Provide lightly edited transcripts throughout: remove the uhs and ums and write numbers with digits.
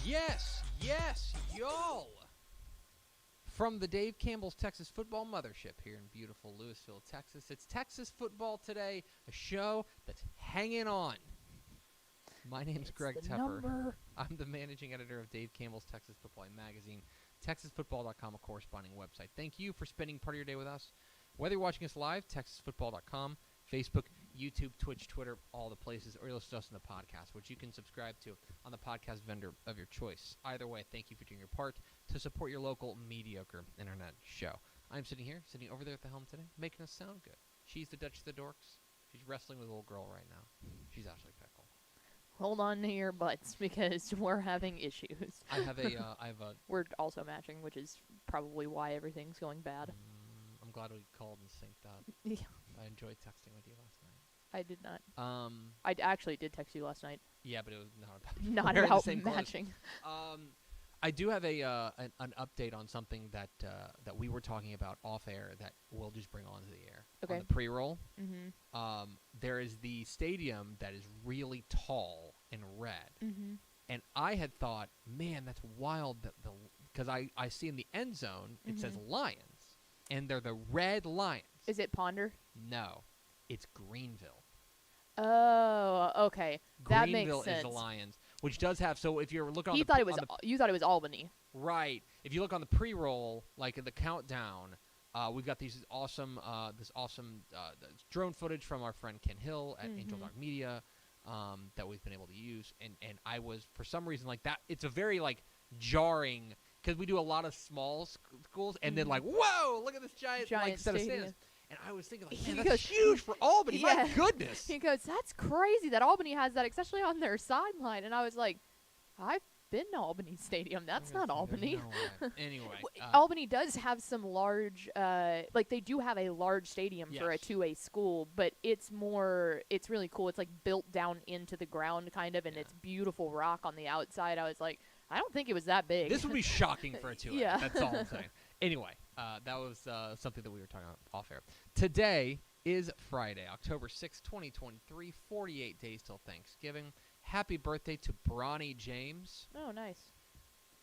Yes, y'all! From the Dave Campbell's Texas Football Mothership here in beautiful Lewisville, Texas, it's Texas Football Today, a show that's hanging on. My name's Greg Tepper. I'm the managing editor of Dave Campbell's Texas Football Magazine, TexasFootball.com, a corresponding website. Thank you for spending part of your day with us. Whether you're watching us live, TexasFootball.com, Facebook, YouTube, Twitch, Twitter, all the places, or you'll listen to us in the podcast, which you can subscribe to on the podcast vendor of your choice. Either way, thank you for doing your part to support your local mediocre internet show. I'm sitting over there at the helm today, making us sound good. She's the Duchess of the Dorks. She's wrestling with a little girl right now. She's Ashley Pickle. Hold on to your butts because we're having issues. I have a. We're also matching, which is probably why everything's going bad. I'm glad we called and synced up. Yeah. I enjoyed texting with you last night. I did not. I actually did text you last night. Yeah, but it was not about not about matching. I do have an update on something that we were talking about off air that we'll just bring onto the air. Okay. On the pre-roll, Mm-hmm. there is the stadium that is really tall and red, and I had thought, man, that's wild because I see in the end zone it says Lions, and they're the red Lions. Is it Ponder? No, it's Greenville. Oh, okay. That makes Greenville sense. is the Lions, which does have. So if you're looking, you thought it was Albany, right? If you look on the pre-roll, like in the countdown, we've got this awesome drone footage from our friend Ken Hill at Angel Dog Media that we've been able to use, and I was for some reason like that. It's a very like jarring because we do a lot of small schools, and then like, whoa, look at this giant like set of stands. And I was thinking, like, man, that's huge for Albany. Yeah. My goodness. He goes, that's crazy that Albany has that, especially on their sideline. And I was like, I've been to Albany Stadium. That's not Albany. No way. Anyway. Albany does have some large, they do have a large stadium for a 2A school, but it's really cool. It's, like, built down into the ground, kind of, and it's beautiful rock on the outside. I was like, I don't think it was that big. This would be shocking for a 2A. Yeah. That's all I'm saying. Anyway, that was something that we were talking about off air. Today is Friday, October 6, 2023, 48 days till Thanksgiving. Happy birthday to Bronny James. Oh, nice.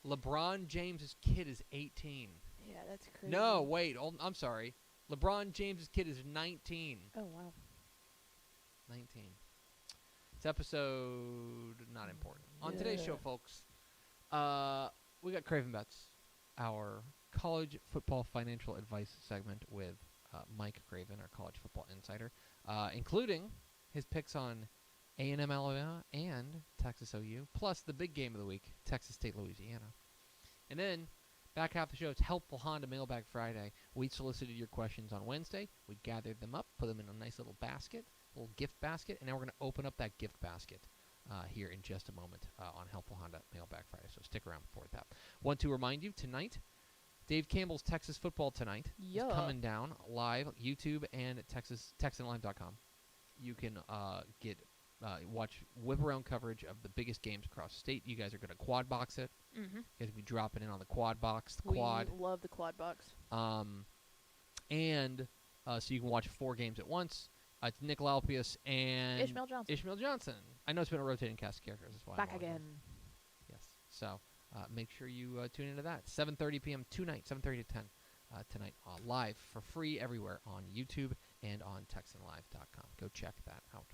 LeBron James' kid is 18. Yeah, that's crazy. No, wait. I'm sorry. LeBron James' kid is 19. Oh, wow. 19. It's episode not important. On today's show, folks, we got Craven Betts, our college football financial advice segment with Mike Craven, our college football insider, including his picks on A&M Alabama and Texas OU, plus the big game of the week, Texas State Louisiana. And then, back half the show, it's Helpful Honda Mailbag Friday. We solicited your questions on Wednesday. We gathered them up, put them in a nice little basket, little gift basket, and now we're going to open up that gift basket here in just a moment on Helpful Honda Mailbag Friday. So stick around for that. Want to remind you, tonight, Dave Campbell's Texas Football Tonight is coming down live, YouTube and at TexanLive.com. You can watch whip-around coverage of the biggest games across state. You guys are going to quad box it. Mm-hmm. You guys will be dropping in on the quad box, We love the quad box. So you can watch 4 games at once. It's Nick Lalpius and Ishmael Johnson. I know it's been a rotating cast of characters. That's why Back again. Yes. So make sure you tune into that. 7:30 p.m. tonight, 7:30 to 10 tonight, live for free everywhere on YouTube and on TexanLive.com. Go check that out.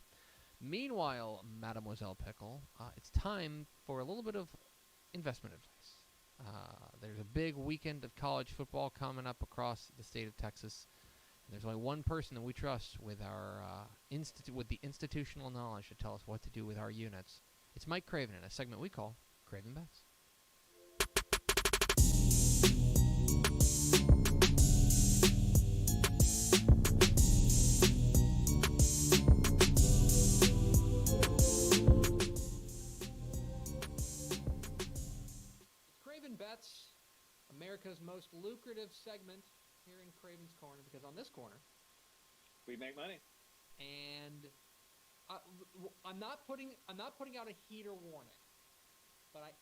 Meanwhile, Mademoiselle Pickle, it's time for a little bit of investment advice. There's a big weekend of college football coming up across the state of Texas. And there's only one person that we trust with our with the institutional knowledge to tell us what to do with our units. It's Mike Craven in a segment we call Craven Bets. Craven Bets, America's most lucrative segment here in Craven's Corner, because on this corner we make money. And I'm not putting out a heater warning, but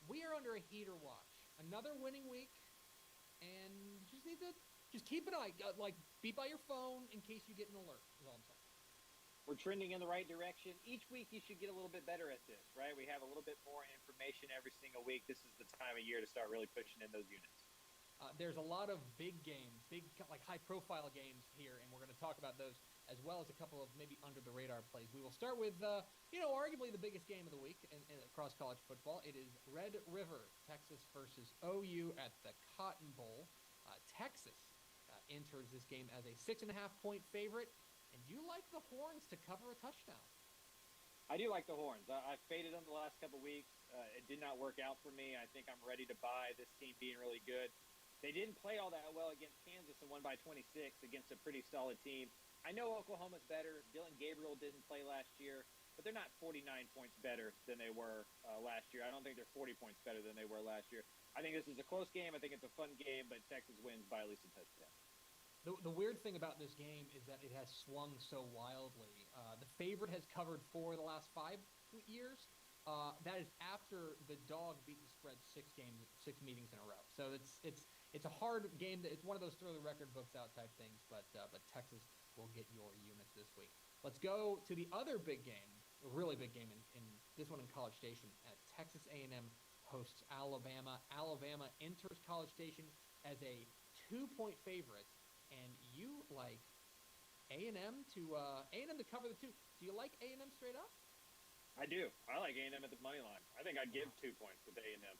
we are under a heater watch. Another winning week, and just need to keep an eye, be by your phone in case you get an alert. Is all I'm saying. We're trending in the right direction. Each week you should get a little bit better at this, right? We have a little bit more information every single week. This is the time of year to start really pushing in those units. There's a lot of big games, like high-profile games here, and we're going to talk about those as well as a couple of maybe under-the-radar plays. We will start with, arguably the biggest game of the week across college football. It is Red River, Texas versus OU at the Cotton Bowl. Texas enters this game as a 6.5-point favorite, and you like the Horns to cover a touchdown. I do like the Horns. I faded them the last couple weeks. It did not work out for me. I think I'm ready to buy this team being really good. They didn't play all that well against Kansas and won by 26 against a pretty solid team. I know Oklahoma's better. Dylan Gabriel didn't play last year, but they're not 49 points better than they were last year. I don't think they're 40 points better than they were last year. I think this is a close game. I think it's a fun game, but Texas wins by at least a touchdown. The weird thing about this game is that it has swung so wildly. The favorite has covered 4 of the last 5 years. That is after the dog beat the spread 6 meetings in a row. So it's a hard game. It's one of those throw the record books out type things, but Texas will get your units this week. Let's go to the other big game, a really big game in this one in College Station. Texas A&M hosts Alabama. Alabama enters College Station as a 2-point favorite, and you like A&M to cover the 2. Do you like A&M straight up? I do. I like A&M at the money line. I think I'd give 2 points with A&M.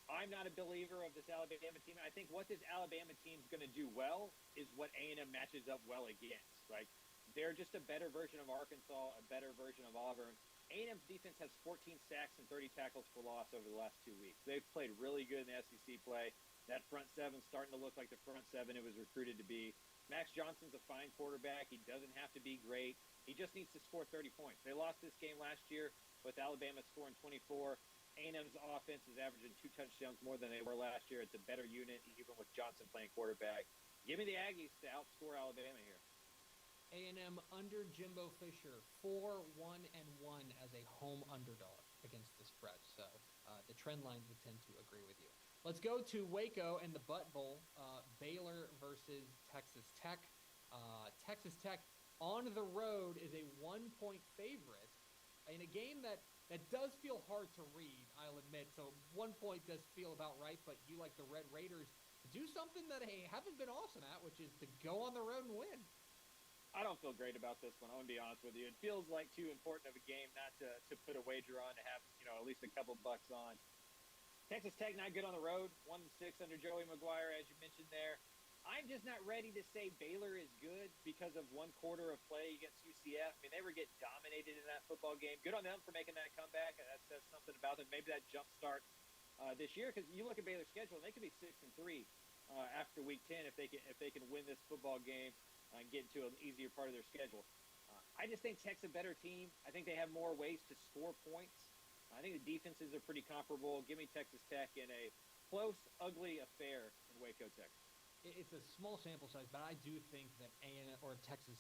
I'm not a believer of this Alabama team. I think what this Alabama team's going to do well is what A&M matches up well against. Like, they're just a better version of Arkansas, a better version of Auburn. A&M's defense has 14 sacks and 30 tackles for loss over the last 2 weeks. They've played really good in the SEC play. That front seven's starting to look like the front seven it was recruited to be. Max Johnson's a fine quarterback. He doesn't have to be great. He just needs to score 30 points. They lost this game last year with Alabama scoring 24. A&M's offense is averaging 2 touchdowns more than they were last year. It's a better unit, even with Johnson playing quarterback. Give me the Aggies to outscore Alabama here. A&M under Jimbo Fisher, 4-1-1 as a home underdog against the spread. So the trend lines would tend to agree with you. Let's go to Waco and the Butt Bowl, Baylor versus Texas Tech. Texas Tech on the road is a 1-point favorite in a game that does feel hard to read, I'll admit. So 1 point does feel about right, but you like the Red Raiders to do something that they haven't been awesome at, which is to go on the road and win. I don't feel great about this one. I'm going to be honest with you. It feels like too important of a game not to put a wager on, to have at least a couple bucks on. Texas Tech not good on the road, 1-6 under Joey McGuire, as you mentioned there. I'm just not ready to say Baylor is good because of 1 quarter of play against UCF. I mean, they were getting dominated in that football game. Good on them for making that comeback. That says something about them. Maybe that jump start this year, because you look at Baylor's schedule, and they could be 6-3 after Week 10 if they can win this football game and get into an easier part of their schedule. I just think Tech's a better team. I think they have more ways to score points. I think the defenses are pretty comparable. Give me Texas Tech in a close, ugly affair in Waco, Texas. It's a small sample size, but I do think that Texas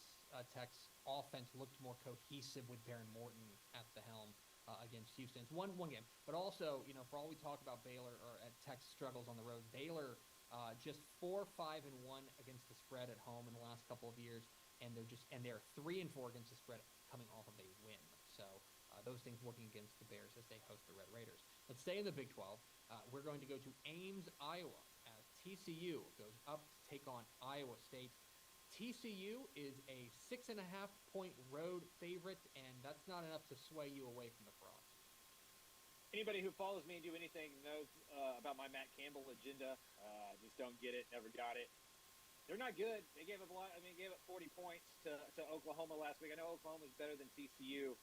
Tech's offense looked more cohesive with Behren Morton at the helm against Houston. It's one game, but also, for all we talk about Baylor or at Tech's struggles on the road, Baylor just 4-5-1 against the spread at home in the last couple of years, and they're 3-4 against the spread coming off of a win. So those things working against the Bears as they host the Red Raiders. Let's stay in the Big 12. We're going to go to Ames, Iowa, as TCU goes up to take on Iowa State. TCU is a 6.5-point road favorite, and that's not enough to sway you away from the Frogs. Anybody who follows me and do anything knows about my Matt Campbell agenda. Just don't get it, never got it. They're not good. They gave up a lot. Gave up 40 points to Oklahoma last week. I know Oklahoma's better than TCU,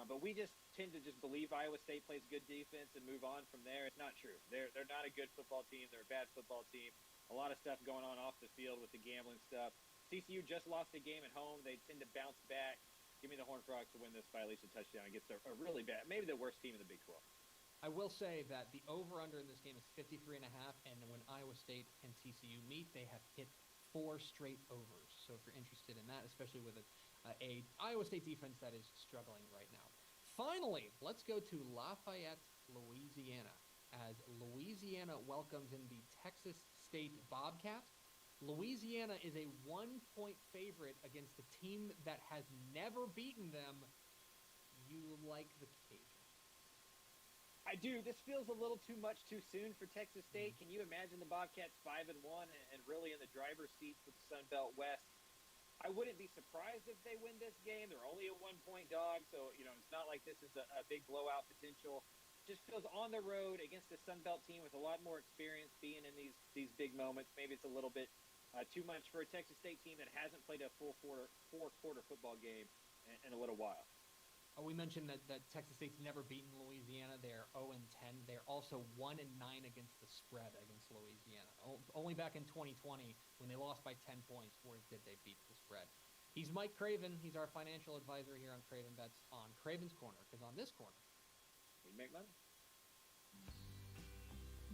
but we just tend to just believe Iowa State plays good defense and move on from there. It's not true. They're not a good football team. They're a bad football team. A lot of stuff going on off the field with the gambling stuff. TCU just lost a game at home. They tend to bounce back. Give me the Horned Frogs to win this by at least a touchdown against a really bad, maybe the worst team in the Big 12. I will say that the over-under in this game is 53.5, and when Iowa State and TCU meet, they have hit 4 straight overs. So if you're interested in that, especially with a Iowa State defense that is struggling right now. Finally, let's go to Lafayette, Louisiana, as Louisiana welcomes in the Texas State Bobcats. Louisiana is a 1-point favorite against a team that has never beaten them. You like the Cajuns? I do. This feels a little too much too soon for Texas State. Can you imagine the Bobcats 5-1 and really in the driver's seat for the Sun Belt West? I wouldn't be surprised if they win this game. They're only a 1-point dog, so it's not like this is a big blowout potential. Just feels on the road against a Sun Belt team with a lot more experience being in these big moments. Maybe it's a little bit too much for a Texas State team that hasn't played a full four-quarter football game in a little while. We mentioned that Texas State's never beaten Louisiana. They're 0-10. They're also 1-9 against the spread against Louisiana. Only back in 2020, when they lost by 10 points, where did they beat the spread? He's Mike Craven. He's our financial advisor here on Craven Bets on Craven's Corner, because on this corner, we make money.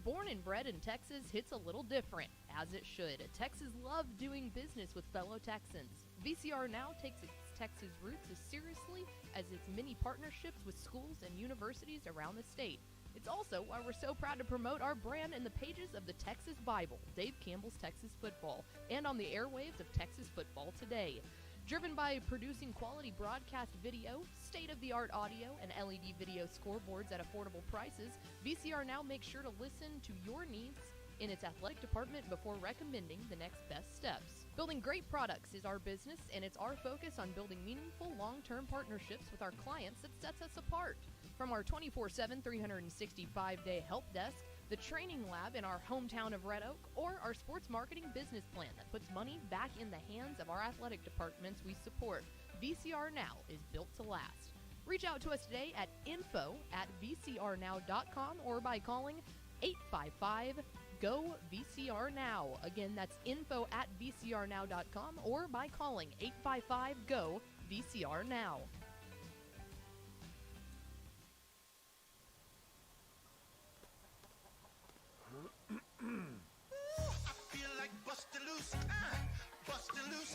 Born and bred in Texas hits a little different, as it should. Texas loves doing business with fellow Texans. VCR now takes its Texas roots as seriously as its many partnerships with schools and universities around the state. It's also why we're so proud to promote our brand in the pages of the Texas Bible, Dave Campbell's Texas Football, and on the airwaves of Texas Football Today. Driven by producing quality broadcast video, state-of-the-art audio, and LED video scoreboards at affordable prices, VCR now makes sure to listen to your needs in its athletic department before recommending the next best steps. Building great products is our business, and it's our focus on building meaningful, long-term partnerships with our clients that sets us apart. From our 24/7, 365-day help desk, the training lab in our hometown of Red Oak, or our sports marketing business plan that puts money back in the hands of our athletic departments we support, VCR Now is built to last. Reach out to us today at info@vcrnow.com or by calling 855-GO-VCR-NOW. Again, that's info@vcrnow.com or by calling 855-GO-VCR-NOW.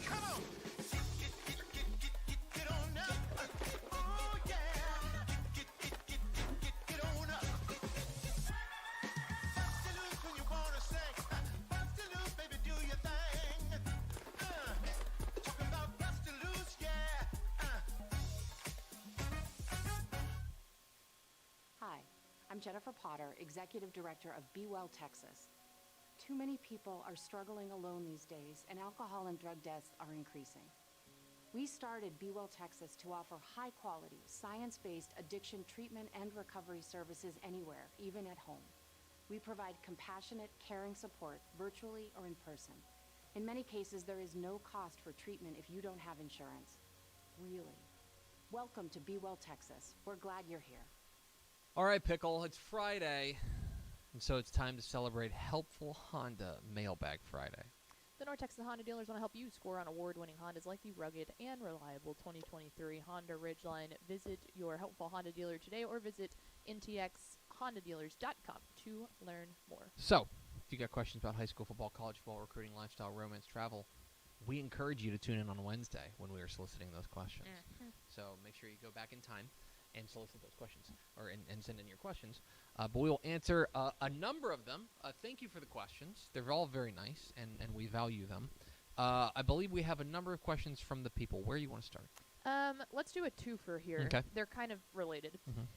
Come on. Get on up. Oh, yeah. Get on up. Bust loose when you wanna sing. Bust loose, baby, do your thing. Talking about bust loose, yeah. Hi, I'm Jennifer Potter, Executive Director of Be Well Texas. Too many people are struggling alone these days, and alcohol and drug deaths are increasing. We started Be Well Texas to offer high-quality, science-based addiction treatment and recovery services anywhere, even at home. We provide compassionate, caring support virtually or in person. In many cases, there is no cost for treatment if you don't have insurance. Really. Welcome to Be Well Texas. We're glad you're here. All right, Pickle, it's Friday, and so it's time to celebrate Helpful Honda Mailbag Friday. The North Texas Honda dealers want to help you score on award-winning Hondas like the rugged and reliable 2023 Honda Ridgeline. Visit your Helpful Honda dealer today or visit ntxhondadealers.com to learn more. So, if you got questions about high school football, college football, recruiting, lifestyle, romance, travel, we encourage you to tune in on Wednesday when we are soliciting those questions. Mm-hmm. So make sure you go back in time and solicit those questions, or and send in your questions. But we will answer a number of them. Thank you for the questions. They're all very nice, and we value them. I believe we have a number of questions from the people. Where do you want to start? Let's do a twofer here. Okay. They're kind of related. Mm-hmm.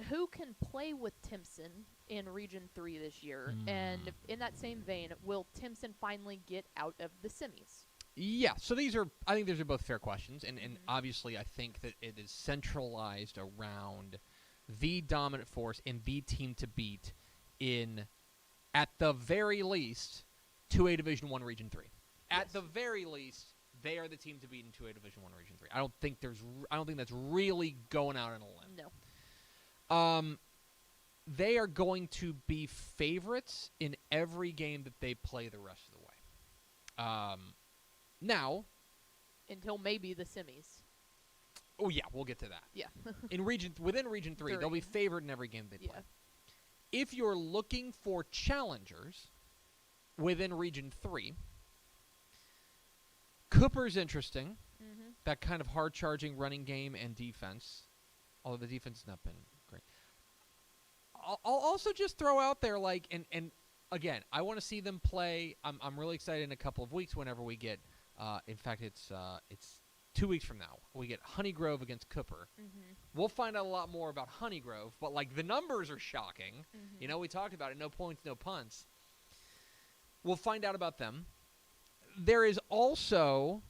Who can play with Timpson in Region 3 this year? And in that same vein, will Timpson finally get out of the semis? Yeah, so I think these are both fair questions, and obviously I think that it is centralized around the dominant force and the team to beat in, at the very least, 2A Division I Region 3. At the very least, they are the team to beat in 2A Division I Region 3. I don't think that's really going out on a limb. No. They are going to be favorites in every game that they play the rest of the way. Now, until maybe the semis. Oh yeah, we'll get to that. Yeah. Within Region 3, they'll be favored in every game they play. Yeah. If you're looking for challengers within Region 3, Cooper's interesting. Mm-hmm. That kind of hard-charging running game and defense, although the defense has not been great. I'll also just throw out there, and again, I want to see them play. I'm really excited in a couple of weeks whenever we get. In fact, it's 2 weeks from now. We get Honeygrove against Cooper. Mm-hmm. We'll find out a lot more about Honeygrove, but like the numbers are shocking. Mm-hmm. You know, we talked about it. No points, no punts. We'll find out about them. There is also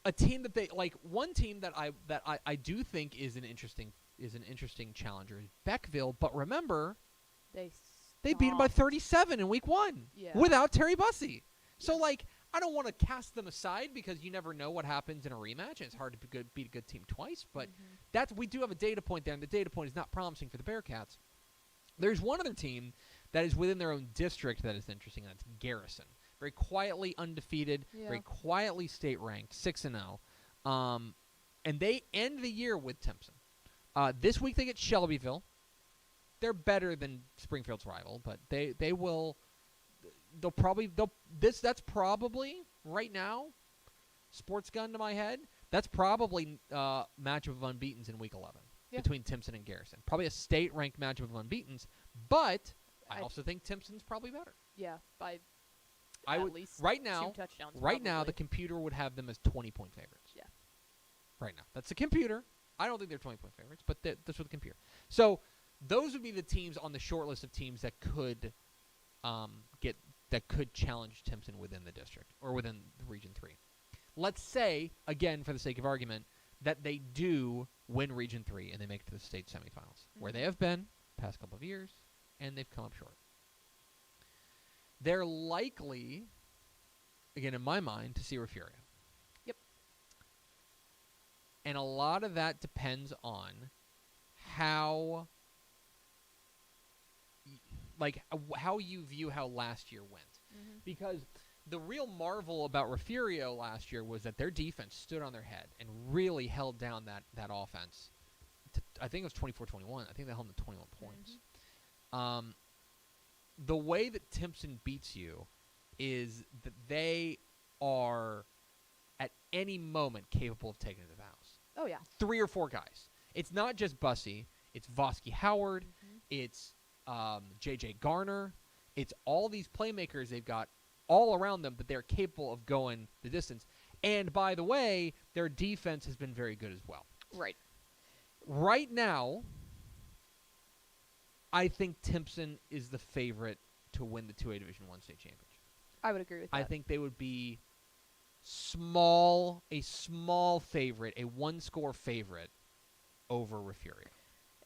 a team that they like. One team that I do think is an interesting challenger is Beckville. But remember, they beat them by 37 in week 1 without Terry Bussey. So like, I don't want to cast them aside because you never know what happens in a rematch. And it's hard to beat a good team twice. But we do have a data point there, and the data point is not promising for the Bearcats. There's one other team that is within their own district that is interesting, and that's Garrison. Very quietly undefeated, very quietly state-ranked, 6-0. And they end the year with Timpson. This week they get Shelbyville. They're better than Springfield's rival, but that's probably, right now, sports gun to my head, that's probably matchup of unbeatens in week 11 between Timpson and Garrison. Probably a state-ranked matchup of unbeatens, but I also think Timpson's probably better. Yeah, by at least right now, 2 touchdowns. Right now, probably. the computer would have them as 20-point favorites. Yeah. Right now. That's the computer. I don't think they're 20-point favorites, but that's what the computer. So those would be the teams on the short list of teams that could challenge Timpson within the district or within the Region 3. Let's say, again, for the sake of argument, that they do win Region 3 and they make it to the state semifinals, where they have been past couple of years, and they've come up short. They're likely, again, in my mind, to see Refurio. Yep. And a lot of that depends on how you view how last year went. Mm-hmm. Because the real marvel about Refurio last year was that their defense stood on their head and really held down that offense. I think it was 24-21. I think they held them to 21 points. Mm-hmm. The way that Timpson beats you is that they are at any moment capable of taking it to the house. Oh, yeah. 3 or 4 guys. It's not just Bussey. It's Vosky Howard. It's J.J. Garner. It's all these playmakers they've got all around them that they're capable of going the distance. And, by the way, their defense has been very good as well. Right. Right now, I think Timpson is the favorite to win the 2A Division I state championship. I would agree with that. I think they would be a small favorite, a one-score favorite over Refurio.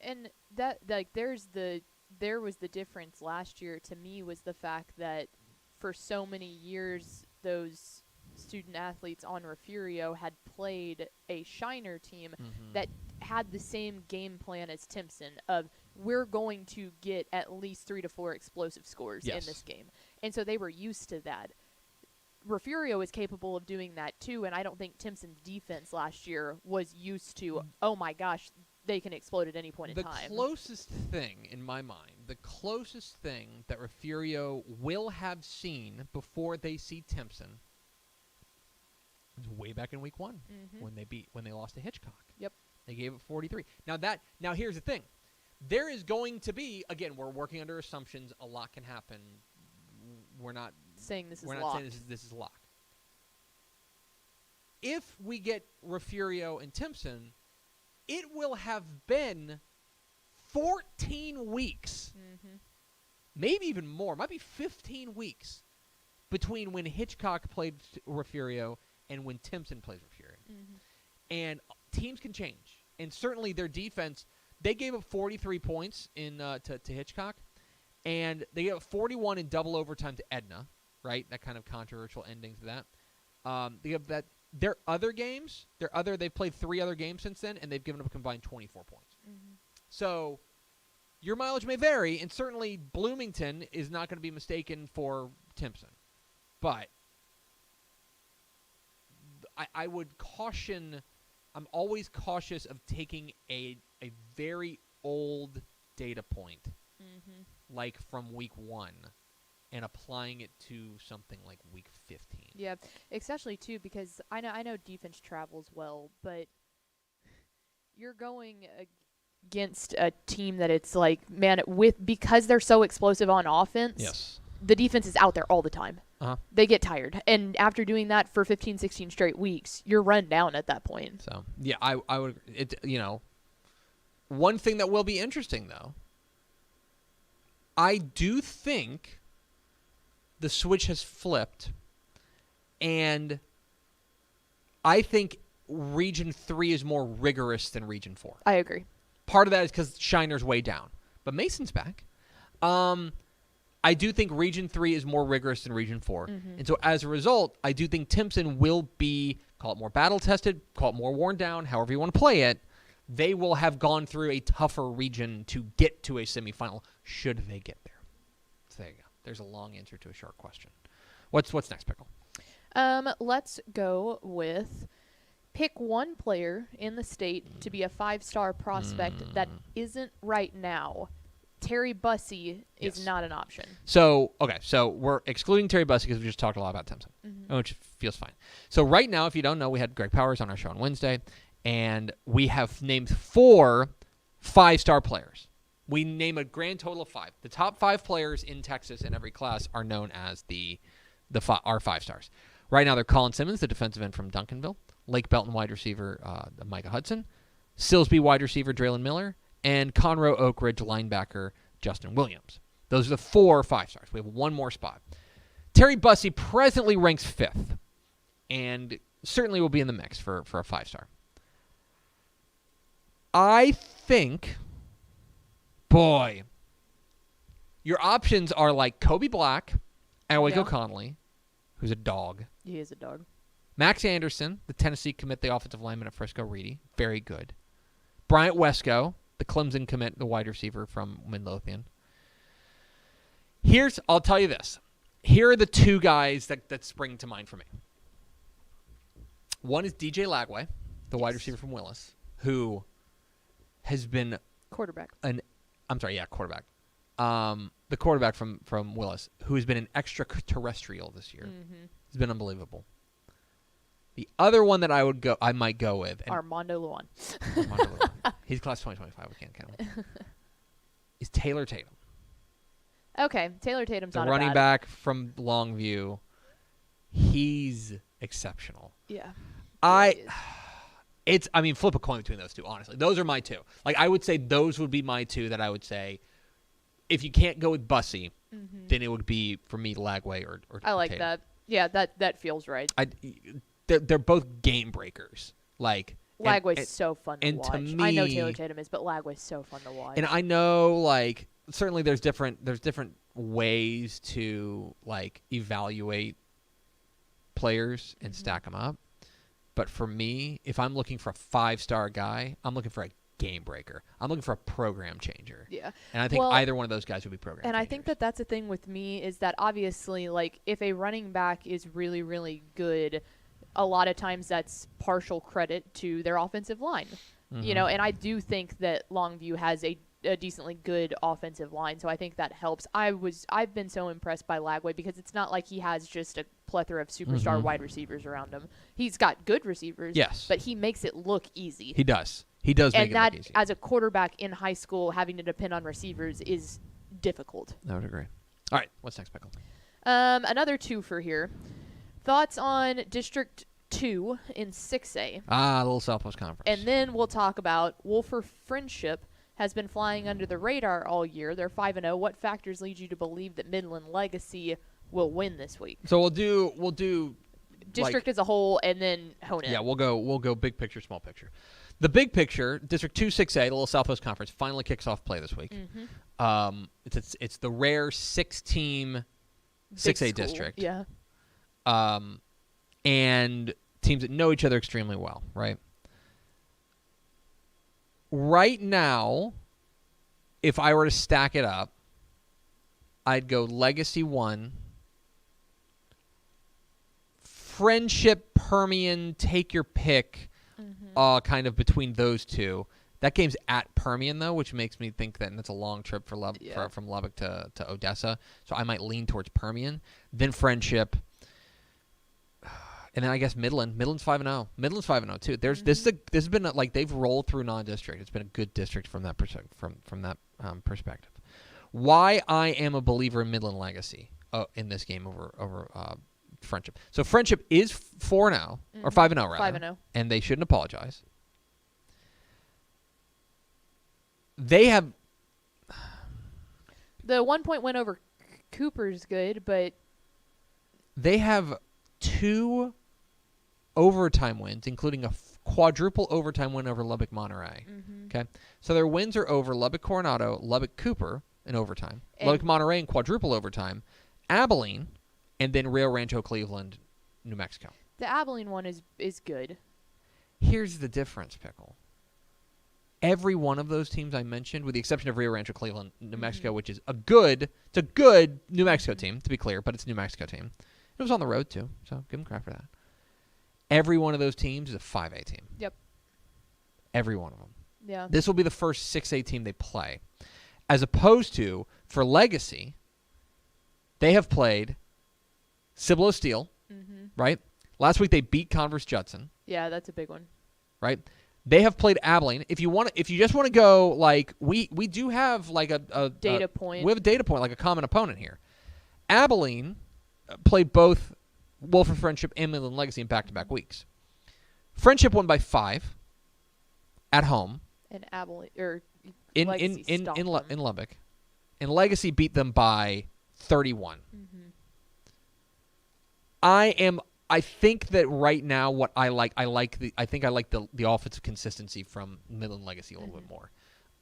And that, like, there was the difference last year to me was the fact that for so many years those student athletes on Refurio had played a Shiner team that had the same game plan as Timpson of we're going to get at least 3 to 4 explosive scores in this game. And so they were used to that. Refurio is capable of doing that too, and I don't think Timpson's defense last year was used to, oh my gosh, they can explode at any point in time. The closest thing, in my mind, that Refurio will have seen before they see Timpson is way back in week 1 when they lost to Hitchcock. Yep. They gave it 43. Now here's the thing. There is going to be, again, we're working under assumptions. A lot can happen. We're not saying this is locked. locked. Saying this is locked. If we get Refurio and Timpson, it will have been 14 weeks, maybe even more. It might be 15 weeks between when Hitchcock played Refurio and when Timpson plays Refurio. And teams can change. And certainly their defense, they gave up 43 points to Hitchcock, and they gave up 41 in double overtime to Edna, right? That kind of controversial ending to that. They have that. Their other games, they've played 3 other games since then, and they've given up a combined 24 points. So your mileage may vary, and certainly Bloomington is not going to be mistaken for Timpson. But I would caution, I'm always cautious of taking a very old data point, like from week 1, and applying it to something like week 15. Yeah, especially too because I know defense travels well, but you're going against a team that it's like, man, because they're so explosive on offense, Yes. the defense is out there all the time. Uh-huh. They get tired. And after doing that for 15, 16 straight weeks, you're run down at that point. So, yeah, I would, one thing that will be interesting, though, I do think the switch has flipped, and I think Region 3 is more rigorous than Region 4. I agree. Part of that is because Shiner's way down. But Mason's back. I do think Region 3 is more rigorous than Region 4. Mm-hmm. And so as a result, I do think Timpson will be, call it more battle-tested, call it more worn down, however you want to play it. They will have gone through a tougher region to get to a semifinal, should they get there. So there you go. There's a long answer to a short question. What's next, Pickle? Let's go with pick one player in the state to be a 5-star prospect that isn't right now. Terry Bussey is Yes. not an option. So we're excluding Terry Bussey because we just talked a lot about Timpson, which feels fine. So right now, if you don't know, we had Greg Powers on our show on Wednesday, and we have named 4 5-star players. We name a grand total of 5. The top 5 players in Texas in every class are known as our 5 stars. Right now, they're Colin Simmons, the defensive end from Duncanville, Lake Belton wide receiver Micah Hudson, Silsbee wide receiver Draylon Miller, and Conroe Oak Ridge linebacker Justin Williams. Those are the 4 5-stars. We have one more spot. Terry Bussey presently ranks 5th, and certainly will be in the mix for a 5-star. I think, boy, your options are like Kobe Black and Waco Yeah. Connolly, who's a dog. He is a dog. Max Anderson, the Tennessee commit, the offensive lineman at Frisco Reedy, very good. Bryant Wesco, the Clemson commit, the wide receiver from Midlothian. I'll tell you this. Here are the 2 guys that spring to mind for me. One is DJ Lagway, the wide receiver from Willis, who has been Quarterback. quarterback. The quarterback from Willis, who has been an extraterrestrial this year. Mm-hmm. He's been unbelievable. The other one that I might go with, and Armando Luan. he's class 2025. We can't count him. Is Taylor Tatum, Okay, Taylor Tatum's the not running a bad. back from Longview? He's exceptional. Yeah. Flip a coin between those 2. Honestly, those are my 2. Like I would say, those would be my 2 that I would say. If you can't go with Bussey, then it would be for me Lagway or I like Tatum. that. Yeah, that feels right. They're both game breakers. Like Lagway's so fun to and watch. to I know me- Taylor Tatum is, but Lagway's so fun to watch. And I know, like, certainly there's different ways to like evaluate players and stack them up. But for me, if I'm looking for a 5-star guy, I'm looking for a game breaker. I'm looking for a program changer. Yeah. And I think Well, either one of those guys would be program And changers. I think that's the thing with me is that obviously, like, if a running back is really, really good, a lot of times that's partial credit to their offensive line. You know, and I do think that Longview has a decently good offensive line, so I think that helps. I've been so impressed by Lagway because it's not like he has just a plethora of superstar wide receivers around him. He's got good receivers, Yes. but he makes it look easy. He does. He does make And it that, look easy. as a quarterback in high school, having to depend on receivers is difficult. I would agree. All right, what's next, Pickle? Another 2 for here. Thoughts on District 2 in 6A. A little Southwest Conference. And then we'll talk about Wolfer Friendship has been flying under the radar all year. They're 5-0. What factors lead you to believe that Midland Legacy will win this week? So we'll do District as a whole, and then hone in. Yeah, we'll go big picture, small picture. The big picture, District 2 6A, the little Southwest Conference, finally kicks off play this week. It's the rare 6-team Big 6A school. district. Yeah. And teams that know each other extremely well, right? Right now, if I were to stack it up, I'd go Legacy 1, Friendship, Permian, take your pick, kind of between those 2. That game's at Permian, though, which makes me think that that's a long trip from Lubbock to Odessa. So I might lean towards Permian. Then Friendship. And then I guess Midland. Midland's 5-0. Midland's 5-0 too. This has been like they've rolled through non-district. It's been a good district from that perspective. Why I am a believer in Midland Legacy in this game over Friendship. So Friendship is 4-0 or 5-0 rather, 5-0, and they shouldn't apologize. They have the 1-point win over Cooper's good, but they have 2 overtime wins, including a quadruple overtime win over Lubbock Monterey. Okay, so their wins are over Lubbock Coronado, Lubbock Cooper in overtime, Lubbock Monterey in quadruple overtime, Abilene, and then Rio Rancho Cleveland, New Mexico. the Abilene one is good. Here's the difference, Pickle. Every one of those teams I mentioned, with the exception of Rio Rancho Cleveland, New Mexico, which is a good New Mexico team, to be clear, but it's a New Mexico team. It was on the road, too, so give them credit for that. Every one of those teams is a 5A team. Yep. Every one of them. Yeah. This will be the first 6A team they play. As opposed to, for Legacy, they have played Cibolo Steel, right? Last week they beat Converse Judson. Yeah, that's a big one. Right? They have played Abilene. If you just want to go, like, we do have like a data point. We have a data point, like a common opponent here. Abilene played both Wolford Friendship and Midland Legacy in back-to-back weeks. Friendship won by 5 at home. And Abilene or in Legacy stomped them. in Lubbock, and Legacy beat them by 31. I think that right now what I like the offensive consistency from Midland Legacy a little bit more.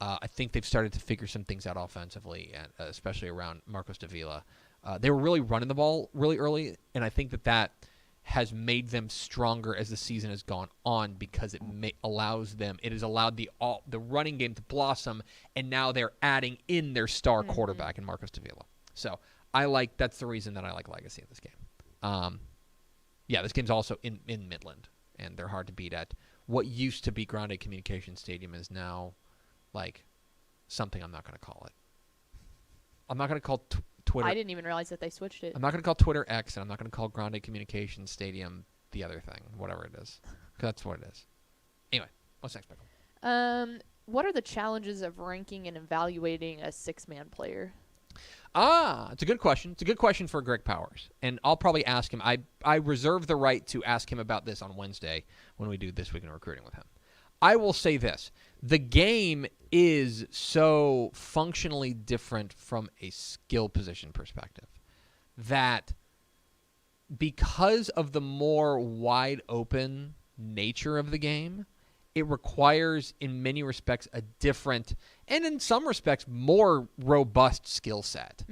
I think they've started to figure some things out offensively, and especially around Marcos Davila. They were really running the ball really early, and I think that has made them stronger as the season has gone on because it has allowed the running game to blossom, and now they're adding in their star quarterback in Marcos Davila. So that's the reason that I like Legacy in this game. Yeah, this game's also in Midland, and they're hard to beat at. What used to be Grande Communications Stadium is now like something I'm not going to call it. I'm not going to call Twitter. I didn't even realize that they switched it. I'm not going to call Twitter X, and I'm not going to call Grande Communications Stadium the other thing, whatever it is. 'Cause that's what it is. Anyway, what's next, Pickle? What are the challenges of ranking and evaluating a 6-man player? It's a good question. It's a good question for Greg Powers, and I'll probably ask him. I reserve the right to ask him about this on Wednesday when we do This Week in Recruiting with him. I will say this. The game is so functionally different from a skill position perspective that because of the more wide open nature of the game, it requires, in many respects, a different and in some respects more robust skill set.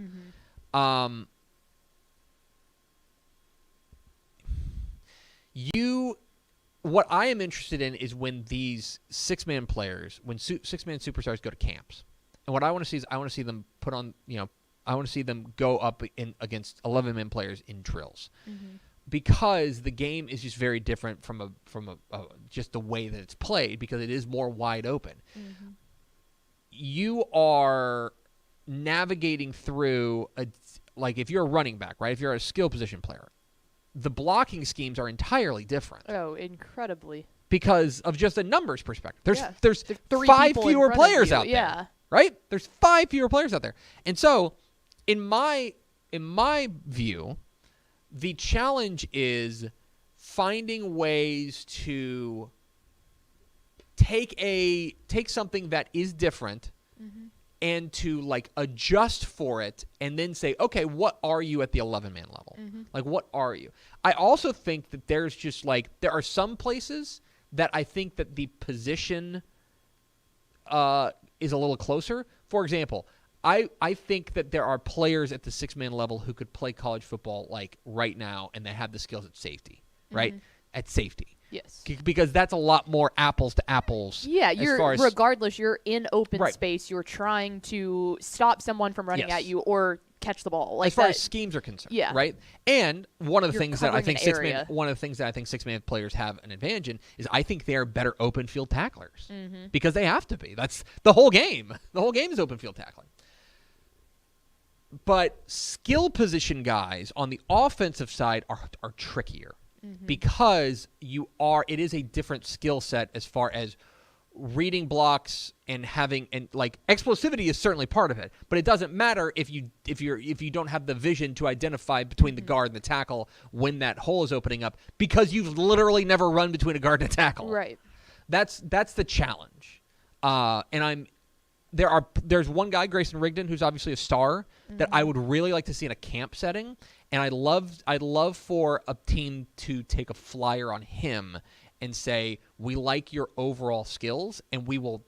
What I am interested in is when these 6-man players, when 6-man superstars go to camps. And what I want to see is I want to see them put on, I want to see them go up against 11-man players in drills. Because the game is just very different from just the way that it's played, because it is more wide open. You are navigating through if you're a running back, right? If you're a skill position player, the blocking schemes are entirely different. Oh, incredibly. Because of just a numbers perspective. There's 3 5 people fewer in front of players you. out there. Yeah. Right? There's 5 fewer players out there. And so, in my view, the challenge is finding ways to take something that is different and to adjust for it, and then say, okay, what are you at the 11-man level? What are you? I also think that there's just there are some places that I think that the position is a little closer. For example, I think that there are players at the 6-man level who could play college football right now, and they have the skills at safety, right? At safety. Yes. Because that's a lot more apples to apples. Yeah, regardless, you're in open Right. space. You're trying to stop someone from running Yes. at you or catch the ball. As far as schemes are concerned, Yeah. right? And one of the You're things that I covering think an area. one of the things that I think 6-man players have an advantage in is I think they are better open field tacklers because they have to be. That's the whole game. The whole game is open field tackling. But skill position guys on the offensive side are trickier. because it is a different skill set as far as reading blocks and like explosivity is certainly part of it, but it doesn't matter if you don't have the vision to identify between the guard and the tackle when that hole is opening up, because you've literally never run between a guard and a tackle. Right. That's the challenge. There's one guy, Grayson Rigdon, who's obviously a star that I would really like to see in a camp setting, and I'd love for a team to take a flyer on him and say, we like your overall skills, and we'll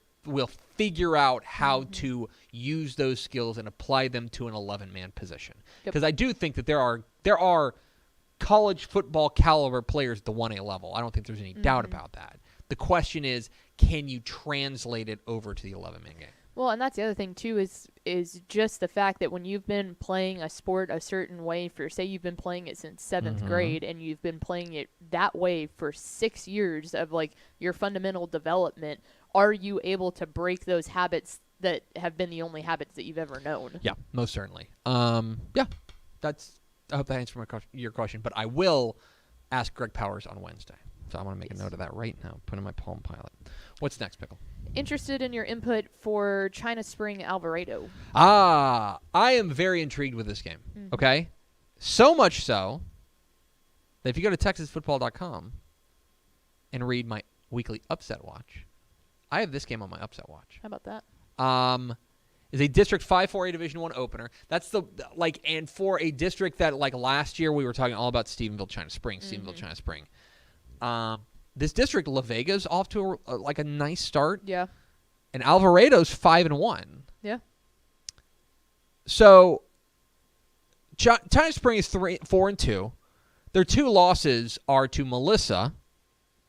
figure out how to use those skills and apply them to an 11-man position. Because I do think that there are college football caliber players at the 1A level. I don't think there's any doubt about that. The question is, can you translate it over to the 11-man game? Well, and that's the other thing too is just the fact that when you've been playing a sport a certain way for, say, you've been playing it since 7th grade, and you've been playing it that way for 6 years of like your fundamental development, are you able to break those habits that have been the only habits that you've ever known? Yeah, most certainly. I hope that answers your question, but I will ask Greg Powers on Wednesday. So I want to make a note of that right now. Put in my Palm Pilot. What's next, Pickle? Interested in your input for China Spring Alvarado. I am very intrigued with this game. Okay? So much so that if you go to TexasFootball.com and read my weekly upset watch, I have this game on my upset watch. How about that? Is a District 5-4A Division I opener. That's and for a district that like last year we were talking all about Stephenville, China Spring, China Spring. This district, La Vega's off to a nice start. Yeah. And Alvarado's 5-1. Yeah. So China Spring is 4-2. Their 2 losses are to Melissa,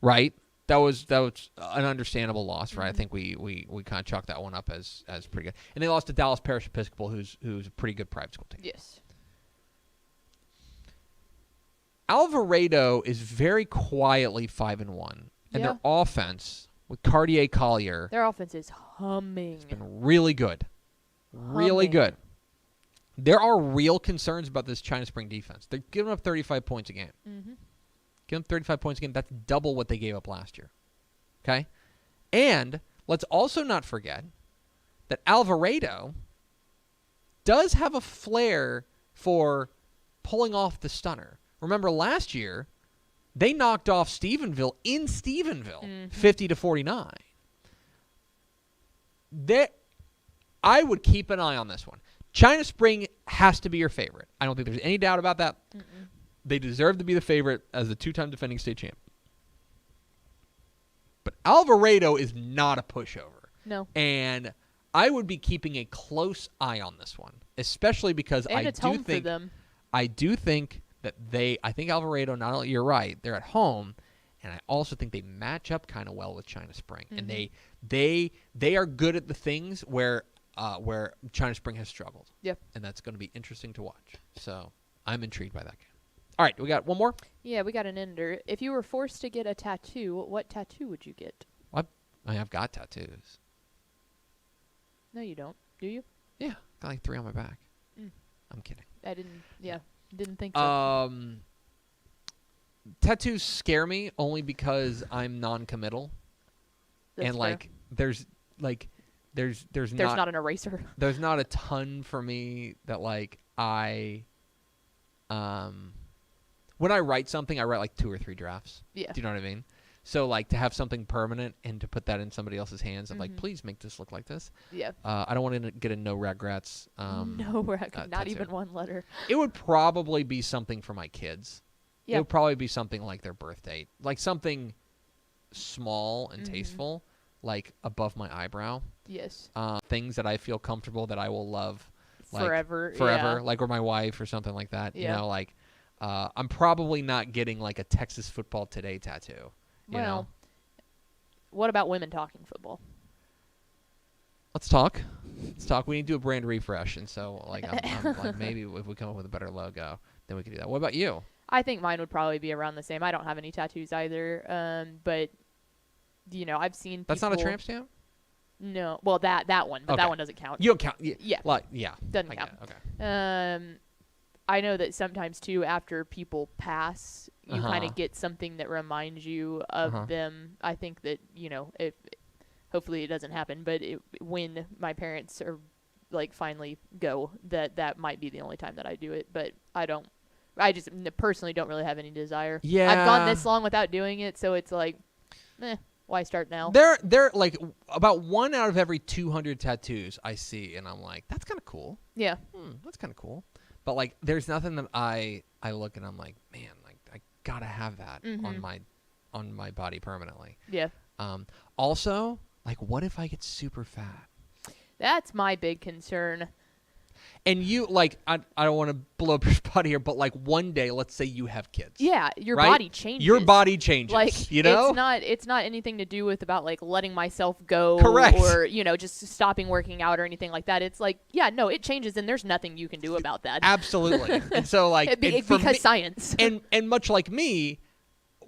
right? That was an understandable loss, right? I think we kind of chalked that one up as pretty good. And they lost to Dallas Parish Episcopal, who's a pretty good private school team. Yes. Alvarado is very quietly 5-1, and their offense with Cartier Collier, their offense is humming. It's been really good, really good. There are real concerns about this China Spring defense. They're giving up 35 points a game. Giving up 35 points a game. That's double what they gave up last year. Okay, and let's also not forget that Alvarado does have a flair for pulling off the stunner. Remember last year, they knocked off Stephenville in Stephenville, 50-49. I would keep an eye on this one. China Spring has to be your favorite. I don't think there's any doubt about that. They deserve to be the favorite as the 2-time defending state champ. But Alvarado is not a pushover. No. And I would be keeping a close eye on this one, especially because I do think that I think Alvarado, not only, you're right, they're at home, and I also think they match up kind of well with China Spring. And they are good at the things where China Spring has struggled. Yep. And that's going to be interesting to watch. So I'm intrigued by that game. All right, we got one more? Yeah, we got an ender. If you were forced to get a tattoo, what tattoo would you get? I've got tattoos. No, you don't. Do you? Yeah, got like 3 on my back. I'm kidding. I didn't, didn't think so. Tattoos scare me only because I'm non-committal. That's and fair. there's not an eraser. There's not a ton for me that when I write something, I write like 2 or 3 drafts. Yeah. Do you know what I mean? So to have something permanent and to put that in somebody else's hands, I'm like, please make this look like this. Yeah. I don't want to get a no regrets. No regrets. Not tattoo. even one letter. It would probably be something for my kids. Yeah. It would probably be something like their birth date, like something small and tasteful, like above my eyebrow. Yes. Things that I feel comfortable that I will love forever, like or my wife or something like that. Yeah. You know, I'm probably not getting like a Texas Football Today tattoo. You know? What about women talking football? Let's talk. We need to do a brand refresh, and so I'm like maybe if we come up with a better logo, then we can do that. What about you? I think mine would probably be around the same. I don't have any tattoos either, but I've seen people. That's not a tramp stamp? No. Well, that one, but that one doesn't count. You don't count. Yeah. Doesn't count. Okay. I know that sometimes too, after people pass, you kind of get something that reminds you of them. I think that, hopefully it doesn't happen, but when my parents are like finally go, that might be the only time that I do it. But I just personally don't really have any desire. Yeah. I've gone this long without doing it, so it's like, why start now? They're like about 1 out of every 200 tattoos I see, and I'm like, that's kind of cool. Yeah. That's kind of cool. But like, there's nothing that I look and I'm like, man, like I gotta have that on my body permanently. Yeah. Also, like, what if I get super fat? That's my big concern. And you, like, I don't want to blow up your spot here, but like one day, let's say you have kids. Yeah, your right? body changes. Your body changes. Like, it's not anything to do with about like letting myself go. Correct. Or, just stopping working out or anything like that. It's like, yeah, no, it changes and there's nothing you can do about that. Absolutely. And so like because science. And much like me,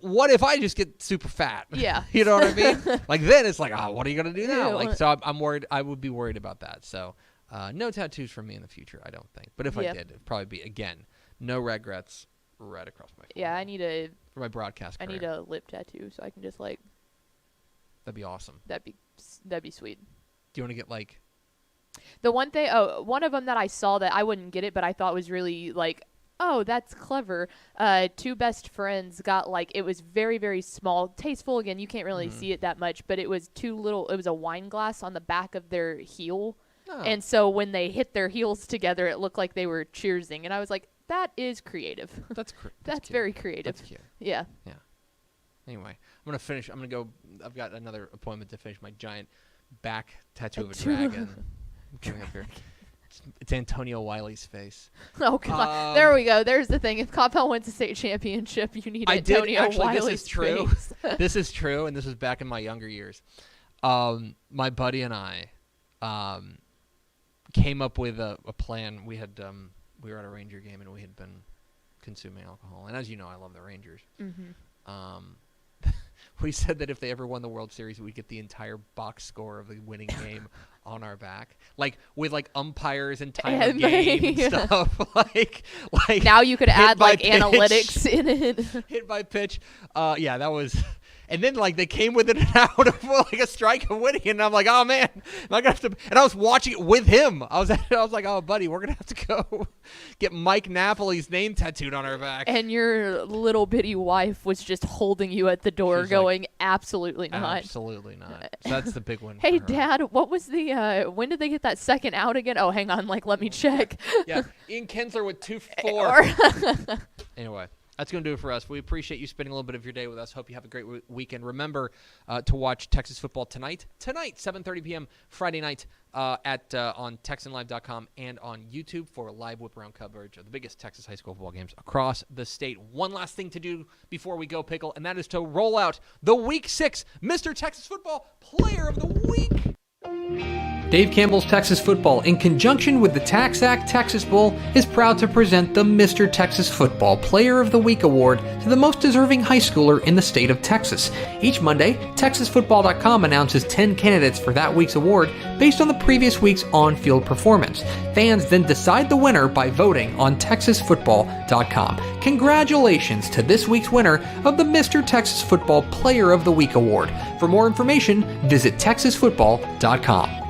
what if I just get super fat? Yeah. You know what I mean? Like then it's like, what are you gonna do now? Like so I'm worried. I would be worried about that. So no tattoos for me in the future, I don't think. But if I did, it'd probably be again no regrets right across my forehead. Yeah, I need a for my broadcast career. I need a lip tattoo so I can just like. That'd be awesome. That'd be sweet. Do you want to get like? The one thing, one of them that I saw that I wouldn't get it, but I thought was really like, oh, that's clever. Two best friends got like, it was very, very small, tasteful. Again, you can't really see it that much, but it was it was a wine glass on the back of their heel. Oh. And so when they hit their heels together, it looked like they were cheersing. And I was like, that is creative. That's very creative. That's cute. Yeah. Yeah. Anyway, I'm going to finish. I'm going to go. I've got another appointment to finish my giant back tattoo of a dragon. Coming up here. It's Antonio Wiley's face. Oh, God. There we go. There's the thing. If Coppell wins a state championship, you need Antonio Wiley's this is true. face. This is true, and this was back in my younger years. My buddy and I came up with a plan. We were at a Ranger game, and we had been consuming alcohol. And as you know, I love the Rangers. We said that if they ever won the World Series, we'd get the entire box score of the winning game on our back, like with like umpires and time of game and stuff. like now you could add like pitch, analytics in it. Hit by pitch. Yeah, that was. And then like they came within an out of like a strike of winning, and I'm like, oh man, am I gonna have to? And I was watching it with him. I was like, oh buddy, we're gonna have to go get Mike Napoli's name tattooed on our back. And your little bitty wife was just holding you at the door, she's going, like, absolutely not. Absolutely not. So that's the big one. Hey, Dad, what was the? When did they get that second out again? Oh, hang on, like let me check. Yeah, Ian Kinsler with 2-4. Anyway. That's going to do it for us. We appreciate you spending a little bit of your day with us. Hope you have a great weekend. Remember to watch Texas football tonight, 7:30 p.m. Friday night on TexanLive.com and on YouTube for live whip-around coverage of the biggest Texas high school football games across the state. One last thing to do before we go, Pickle, and that is to roll out the Week 6 Mr. Texas Football Player of the Week. Dave Campbell's Texas Football, in conjunction with the TaxAct Texas Bowl, is proud to present the Mr. Texas Football Player of the Week Award to the most deserving high schooler in the state of Texas. Each Monday, TexasFootball.com announces 10 candidates for that week's award based on the previous week's on-field performance. Fans then decide the winner by voting on TexasFootball.com. Congratulations to this week's winner of the Mr. Texas Football Player of the Week Award. For more information, visit TexasFootball.com.